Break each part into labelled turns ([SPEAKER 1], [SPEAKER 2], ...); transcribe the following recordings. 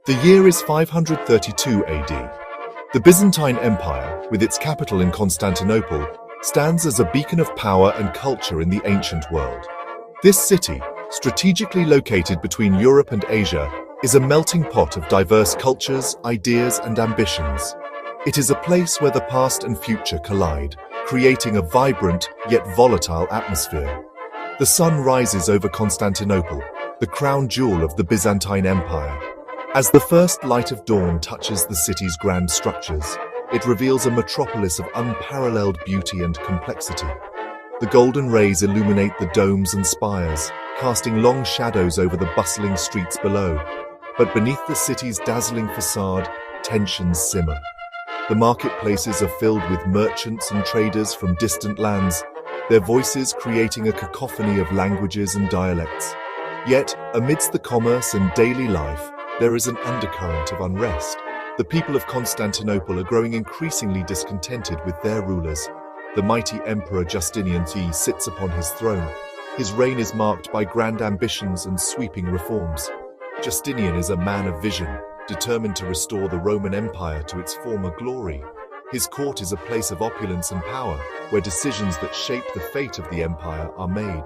[SPEAKER 1] The year is 532 AD. The Byzantine Empire, with its capital in Constantinople, stands as a beacon of power and culture in the ancient world. This city, strategically located between Europe and Asia, is a melting pot of diverse cultures, ideas, and ambitions. It is a place where the past and future collide, creating a vibrant yet volatile atmosphere. The sun rises over Constantinople, the crown jewel of the Byzantine Empire. As the first light of dawn touches the city's grand structures, it reveals a metropolis of unparalleled beauty and complexity. The golden rays illuminate the domes and spires, casting long shadows over the bustling streets below. But beneath the city's dazzling facade, tensions simmer. The marketplaces are filled with merchants and traders from distant lands, their voices creating a cacophony of languages and dialects. Yet, amidst the commerce and daily life, there is an undercurrent of unrest. The people of Constantinople are growing increasingly discontented with their rulers. The mighty Emperor Justinian III sits upon his throne. His reign is marked by grand ambitions and sweeping reforms. Justinian is a man of vision, determined to restore the Roman Empire to its former glory. His court is a place of opulence and power, where decisions that shape the fate of the empire are made.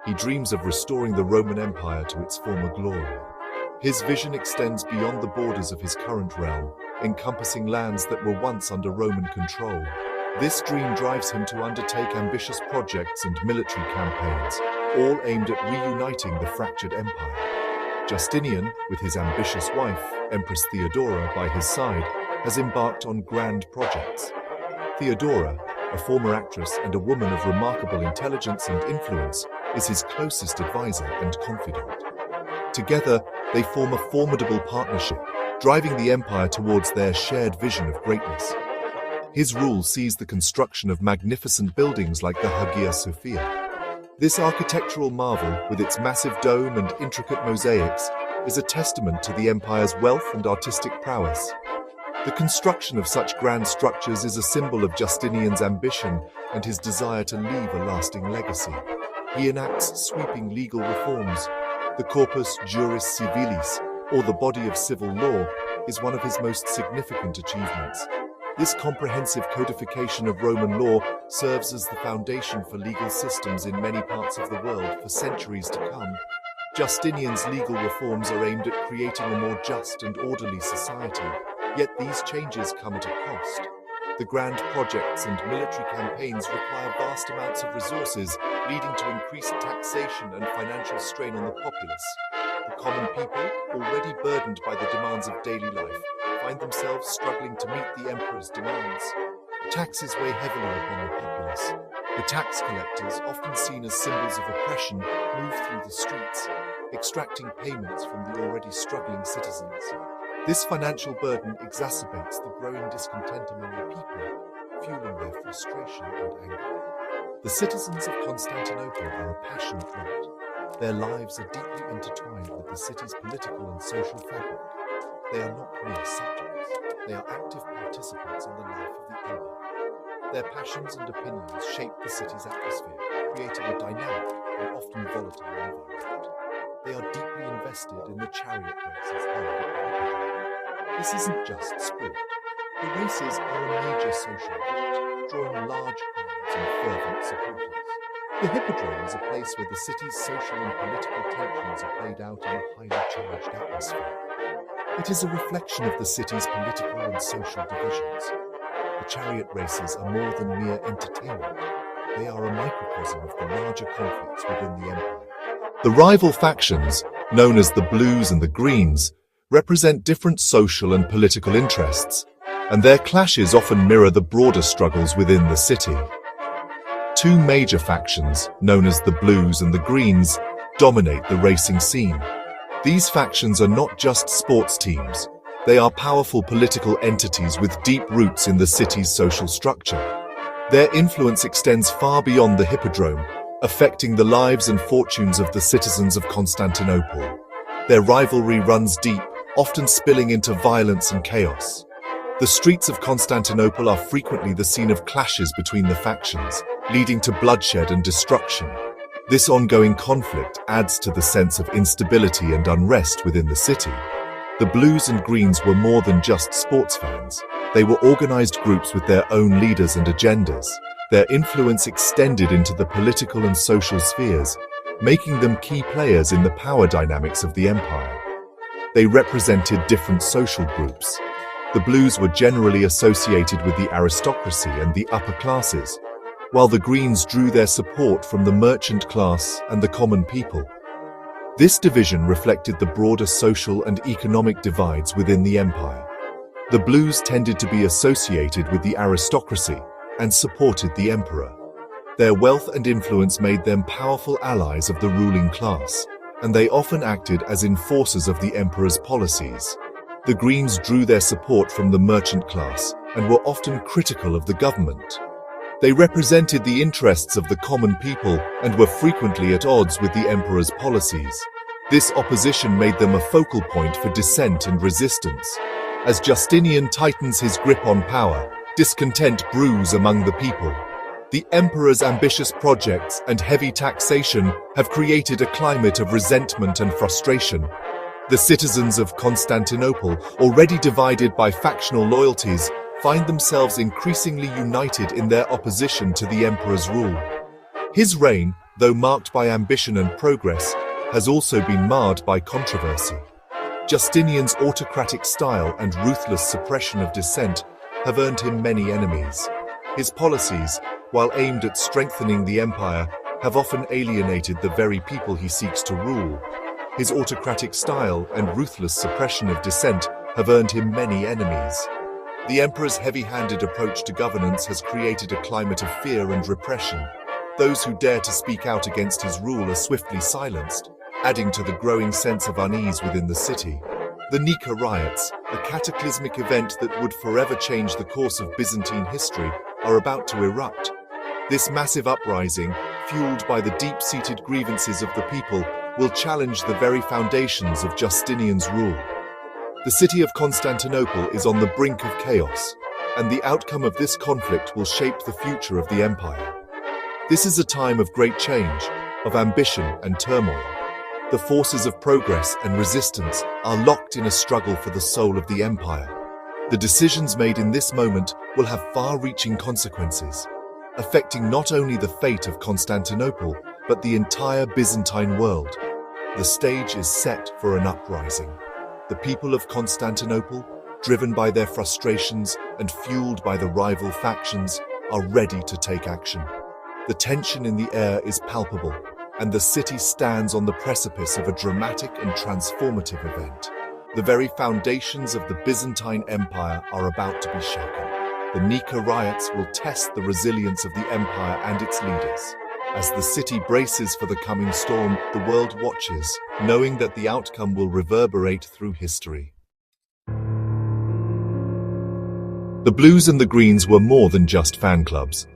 [SPEAKER 1] He dreams of restoring the Roman Empire to its former glory. His vision extends beyond the borders of his current realm, encompassing lands that were once under Roman control. This dream drives him to undertake ambitious projects and military campaigns, all aimed at reuniting the fractured empire. Justinian, with his ambitious wife, Empress Theodora, by his side, has embarked on grand projects. Theodora, a former actress and a woman of remarkable intelligence and influence, is his closest advisor and confidant. Together, they form a formidable partnership, driving the empire towards their shared vision of greatness. His rule sees the construction of magnificent buildings like the Hagia Sophia. This architectural marvel, with its massive dome and intricate mosaics, is a testament to the empire's wealth and artistic prowess. The construction of such grand structures is a symbol of Justinian's ambition and his desire to leave a lasting legacy. He enacts sweeping legal reforms. The Corpus Juris Civilis, or the body of civil law, is one of his most significant achievements. This comprehensive codification of Roman law serves as the foundation for legal systems in many parts of the world for centuries to come. Justinian's legal reforms are aimed at creating a more just and orderly society, yet these changes come at a cost. The grand projects and military campaigns require vast amounts of resources, leading to increased taxation and financial strain on the populace. The common people, already burdened by the demands of daily life, find themselves struggling to meet the emperor's demands. Taxes weigh heavily upon the populace. The tax collectors, often seen as symbols of oppression, move through the streets, extracting payments from the already struggling citizens. This financial burden exacerbates the growing discontent among the people, fueling their frustration and anger. The citizens of Constantinople are a passionate lot. Their lives are deeply intertwined with the city's political and social fabric. They are not mere subjects. They are active participants in the life of the empire. Their passions and opinions shape the city's atmosphere, creating a dynamic and often volatile environment. They are deeply invested in the chariot races held at the Hippodrome. This isn't just sport. The races are a major social event, drawing large crowds and fervent supporters. The Hippodrome is a place where the city's social and political tensions are played out in a highly charged atmosphere. It is a reflection of the city's political and social divisions. The chariot races are more than mere entertainment. They are a microcosm of the larger conflicts within the empire. The rival factions, known as the Blues and the Greens, represent different social and political interests, and their clashes often mirror the broader struggles within the city. Two major factions, known as the Blues and the Greens, dominate the racing scene. These factions are not just sports teams. They are powerful political entities with deep roots in the city's social structure. Their influence extends far beyond the Hippodrome, affecting the lives and fortunes of the citizens of Constantinople. Their rivalry runs deep, often spilling into violence and chaos. The streets of Constantinople are frequently the scene of clashes between the factions, leading to bloodshed and destruction. This ongoing conflict adds to the sense of instability and unrest within the city. The Blues and Greens were more than just sports fans. They were organized groups with their own leaders and agendas. Their influence extended into the political and social spheres, making them key players in the power dynamics of the empire. They represented different social groups. The Blues were generally associated with the aristocracy and the upper classes, while the Greens drew their support from the merchant class and the common people. This division reflected the broader social and economic divides within the empire. The Blues tended to be associated with the aristocracy and supported the emperor. Their wealth and influence made them powerful allies of the ruling class, and they often acted as enforcers of the emperor's policies. The Greens drew their support from the merchant class and were often critical of the government. They represented the interests of the common people and were frequently at odds with the emperor's policies. This opposition made them a focal point for dissent and resistance. As Justinian tightens his grip on power, discontent brews among the people. The emperor's ambitious projects and heavy taxation have created a climate of resentment and frustration. The citizens of Constantinople, already divided by factional loyalties, find themselves increasingly united in their opposition to the emperor's rule. His reign, though marked by ambition and progress, has also been marred by controversy. Justinian's autocratic style and ruthless suppression of dissent have earned him many enemies. His policies, while aimed at strengthening the empire, have often alienated the very people he seeks to rule. His autocratic style and ruthless suppression of dissent have earned him many enemies. The emperor's heavy-handed approach to governance has created a climate of fear and repression. Those who dare to speak out against his rule are swiftly silenced, adding to the growing sense of unease within the city. The Nika Riots, a cataclysmic event that would forever change the course of Byzantine history, are about to erupt. This massive uprising, fueled by the deep-seated grievances of the people, will challenge the very foundations of Justinian's rule. The city of Constantinople is on the brink of chaos, and the outcome of this conflict will shape the future of the empire. This is a time of great change, of ambition and turmoil. The forces of progress and resistance are locked in a struggle for the soul of the empire. The decisions made in this moment will have far-reaching consequences, affecting not only the fate of Constantinople, but the entire Byzantine world. The stage is set for an uprising. The people of Constantinople, driven by their frustrations and fueled by the rival factions, are ready to take action. The tension in the air is palpable, and the city stands on the precipice of a dramatic and transformative event. The very foundations of the Byzantine Empire are about to be shaken. The Nika Riots will test the resilience of the empire and its leaders. As the city braces for the coming storm, the world watches, knowing that the outcome will reverberate through history. The Blues and the Greens were more than just fan clubs.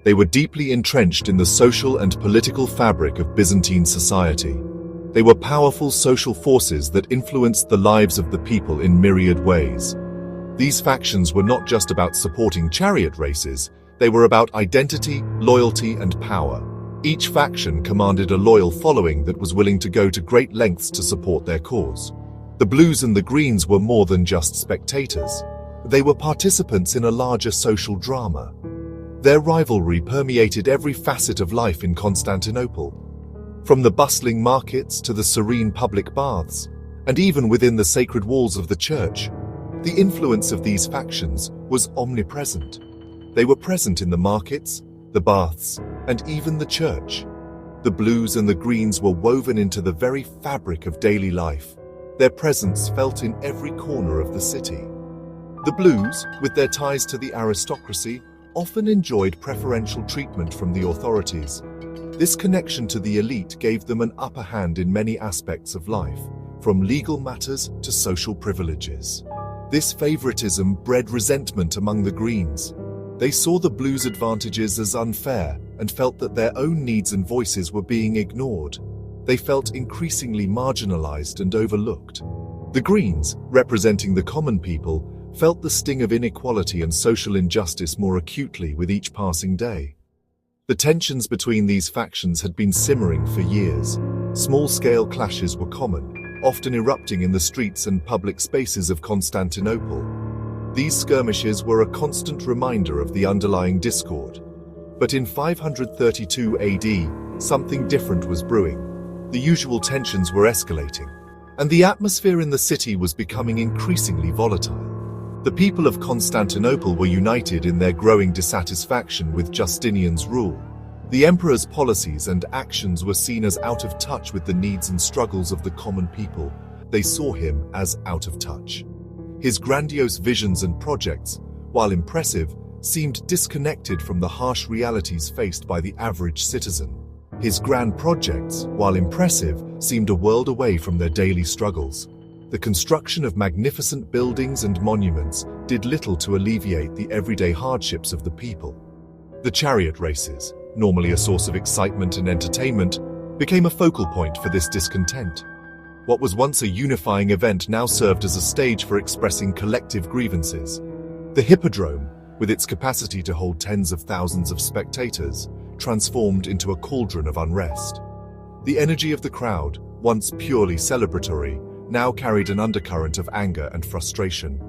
[SPEAKER 1] They were deeply entrenched in the social and political fabric of Byzantine society. They were powerful social forces that influenced the lives of the people in myriad ways. These factions were not just about supporting chariot races, they were about identity, loyalty, and power. Each faction commanded a loyal following that was willing to go to great lengths to support their cause. The Blues and the Greens were more than just spectators. They were participants in a larger social drama. Their rivalry permeated every facet of life in Constantinople, from the bustling markets to the serene public baths, and even within the sacred walls of the church. The influence of these factions was omnipresent. They were present in the markets, the baths, and even the church. The Blues and the Greens were woven into the very fabric of daily life, their presence felt in every corner of the city. The Blues, with their ties to the aristocracy, often enjoyed preferential treatment from the authorities. This connection to the elite gave them an upper hand in many aspects of life, from legal matters to social privileges. This favoritism bred resentment among the Greens. They saw the Blues' advantages as unfair and felt that their own needs and voices were being ignored. They felt increasingly marginalized and overlooked. The Greens, representing the common people, felt the sting of inequality and social injustice more acutely with each passing day. The tensions between these factions had been simmering for years. Small-scale clashes were common, often erupting in the streets and public spaces of Constantinople. These skirmishes were a constant reminder of the underlying discord. But in 532 AD, something different was brewing. The usual tensions were escalating, and the atmosphere in the city was becoming increasingly volatile. The people of Constantinople were united in their growing dissatisfaction with Justinian's rule. The emperor's policies and actions were seen as out of touch with the needs and struggles of the common people. They saw him as out of touch. His grandiose visions and projects, while impressive, seemed disconnected from the harsh realities faced by the average citizen. His grand projects, while impressive, seemed a world away from their daily struggles. The construction of magnificent buildings and monuments did little to alleviate the everyday hardships of the people. The chariot races, normally a source of excitement and entertainment, became a focal point for this discontent. What was once a unifying event now served as a stage for expressing collective grievances. The Hippodrome, with its capacity to hold tens of thousands of spectators, transformed into a cauldron of unrest. The energy of the crowd, once purely celebratory, now carried an undercurrent of anger and frustration.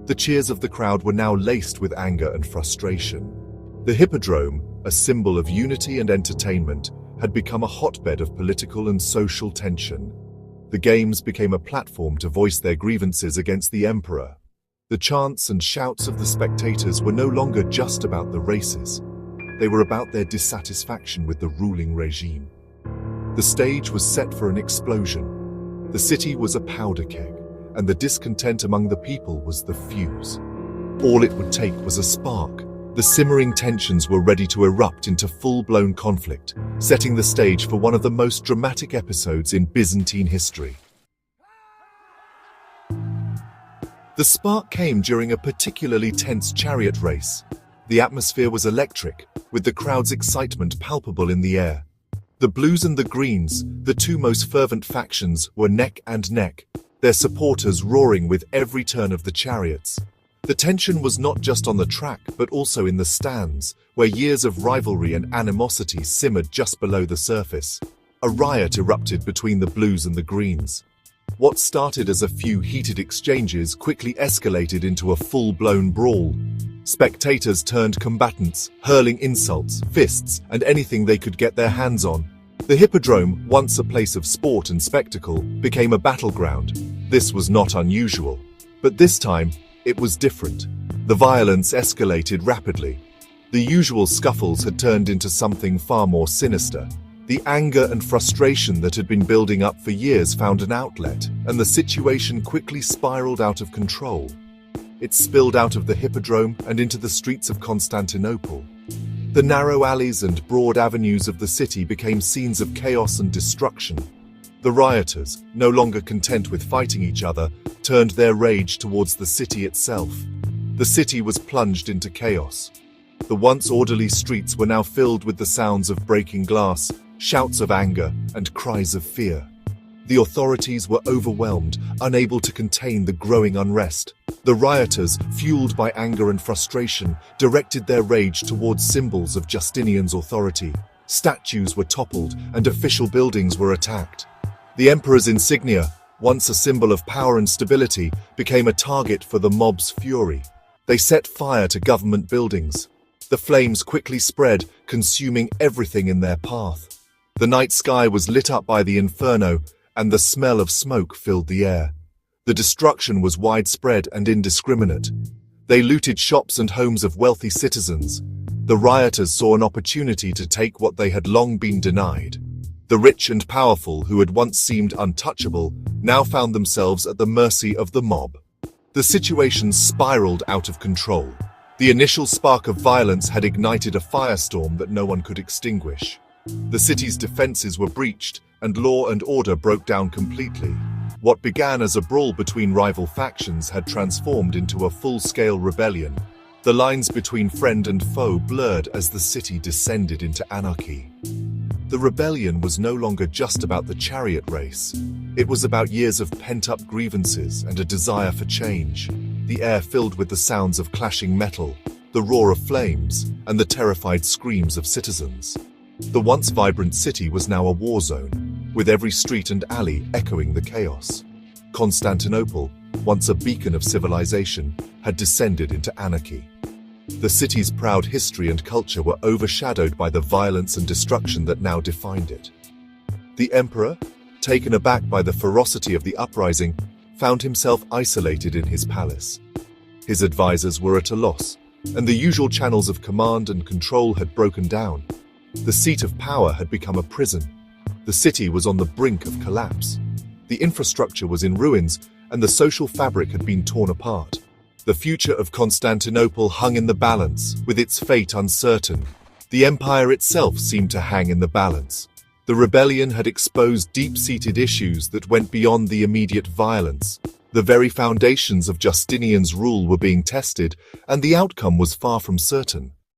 [SPEAKER 1] The cheers of the crowd were now laced with anger and frustration. The Hippodrome, a symbol of unity and entertainment, had become a hotbed of political and social tension. The games became a platform to voice their grievances against the emperor. The chants and shouts of the spectators were no longer just about the races. They were about their dissatisfaction with the ruling regime. The stage was set for an explosion. The city was a powder keg, and the discontent among the people was the fuse. All it would take was a spark. The simmering tensions were ready to erupt into full-blown conflict, setting the stage for one of the most dramatic episodes in Byzantine history. The spark came during a particularly tense chariot race. The atmosphere was electric, with the crowd's excitement palpable in the air. The Blues and the Greens, the two most fervent factions, were neck and neck, their supporters roaring with every turn of the chariots. The tension was not just on the track, but also in the stands, where years of rivalry and animosity simmered just below the surface. A riot erupted between the Blues and the Greens. What started as a few heated exchanges quickly escalated into a full-blown brawl. Spectators turned combatants, hurling insults, fists, and anything they could get their hands on. The Hippodrome, once a place of sport and spectacle, became a battleground. This was not unusual. But this time, it was different. The violence escalated rapidly. The usual scuffles had turned into something far more sinister. The anger and frustration that had been building up for years found an outlet, and the situation quickly spiraled out of control. It spilled out of the Hippodrome and into the streets of Constantinople. The narrow alleys and broad avenues of the city became scenes of chaos and destruction. The rioters, no longer content with fighting each other, turned their rage towards the city itself. The city was plunged into chaos. The once orderly streets were now filled with the sounds of breaking glass, shouts of anger, and cries of fear. The authorities were overwhelmed, unable to contain the growing unrest. The rioters, fueled by anger and frustration, directed their rage towards symbols of Justinian's authority. Statues were toppled, and official buildings were attacked. The emperor's insignia, once a symbol of power and stability, became a target for the mob's fury. They set fire to government buildings. The flames quickly spread, consuming everything in their path. The night sky was lit up by the inferno, and the smell of smoke filled the air. The destruction was widespread and indiscriminate. They looted shops and homes of wealthy citizens. The rioters saw an opportunity to take what they had long been denied. The rich and powerful, who had once seemed untouchable, now found themselves at the mercy of the mob. The situation spiraled out of control. The initial spark of violence had ignited a firestorm that no one could extinguish. The city's defenses were breached, and law and order broke down completely. What began as a brawl between rival factions had transformed into a full-scale rebellion. The lines between friend and foe blurred as the city descended into anarchy. The rebellion was no longer just about the chariot race. It was about years of pent-up grievances and a desire for change. The air filled with the sounds of clashing metal, the roar of flames, and the terrified screams of citizens. The once vibrant city was now a war zone, with every street and alley echoing the chaos. Constantinople, once a beacon of civilization, had descended into anarchy. The city's proud history and culture were overshadowed by the violence and destruction that now defined it. The emperor, taken aback by the ferocity of the uprising, found himself isolated in his palace. His advisors were at a loss, and the usual channels of command and control had broken down. The seat of power had become a prison. The city was on the brink of collapse. The infrastructure was in ruins, and the social fabric had been torn apart. The future of Constantinople hung in the balance, with its fate uncertain. The empire itself seemed to hang in the balance. The rebellion had exposed deep-seated issues that went beyond the immediate violence. The very foundations of Justinian's rule were being tested, and the outcome was far from certain.